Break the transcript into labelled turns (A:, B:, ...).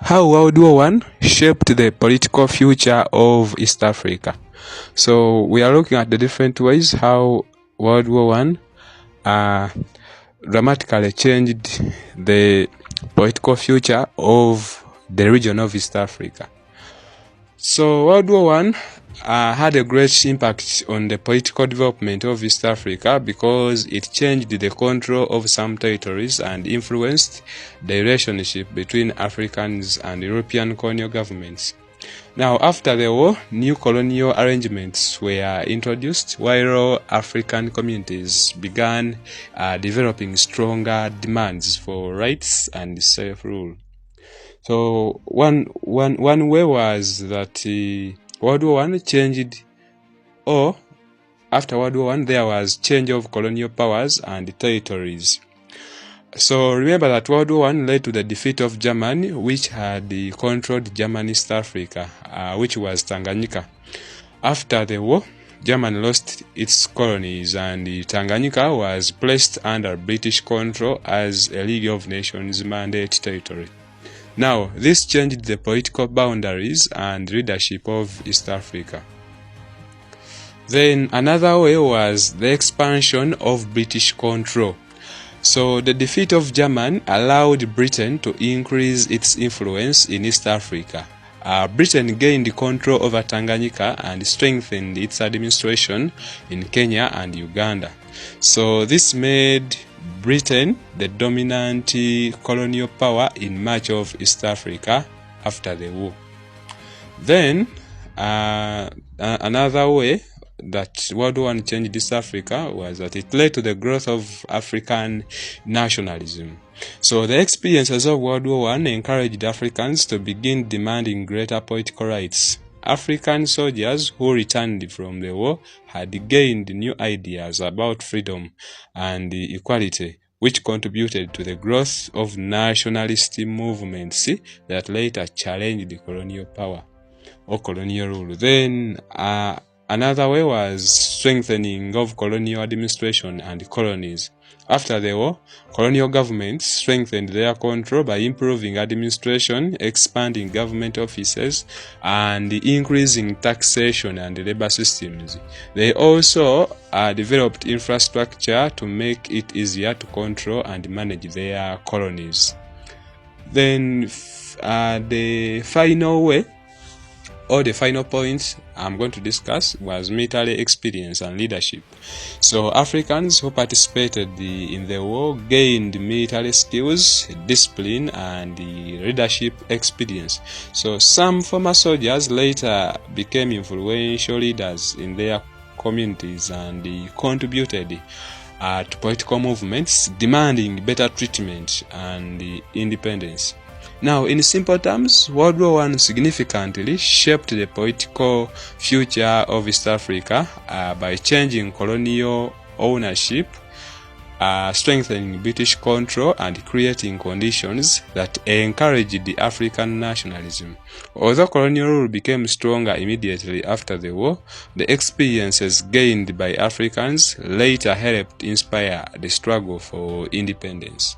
A: How World War I shaped the political future of East Africa. So we are looking at the different ways how World War I dramatically changed the political future of the region of East Africa. So World War I had a great impact on the political development of East Africa because it changed the control of some territories and influenced the relationship between Africans and European colonial governments. Now, after the war, new colonial arrangements were introduced while African communities began developing stronger demands for rights and self-rule. So one way was that World War I changed, or after World War I there was change of colonial powers and territories. So remember that World War I led to the defeat of Germany, which had controlled German East Africa, which was Tanganyika. After the war, Germany lost its colonies and Tanganyika was placed under British control as a League of Nations mandate territory. Now, this changed the political boundaries and leadership of East Africa. Then another way was the expansion of British control. So the defeat of Germany allowed Britain to increase its influence in East Africa. Britain gained control over Tanganyika and strengthened its administration in Kenya and Uganda. So this made Britain the dominant colonial power in much of East Africa after the war. Then another way that World War I changed East Africa was that it led to the growth of African nationalism. So the experiences of World War I encouraged Africans to begin demanding greater political rights. African soldiers who returned from the war had gained new ideas about freedom and equality, which contributed to the growth of nationalist movements that later challenged the colonial power or colonial rule. Then another way was strengthening of colonial administration and colonies. After the war, colonial governments strengthened their control by improving administration, expanding government offices, and increasing taxation and labor systems. They also developed infrastructure to make it easier to control and manage their colonies. Then the final way, or the final point I'm going to discuss was military experience and leadership. So Africans who participated in the war gained military skills, discipline, and leadership experience. So some former soldiers later became influential leaders in their communities and contributed to political movements demanding better treatment and independence. Now, in simple terms, World War I significantly shaped the political future of East Africa by changing colonial ownership, strengthening British control, and creating conditions that encouraged the African nationalism. Although colonial rule became stronger immediately after the war, the experiences gained by Africans later helped inspire the struggle for independence.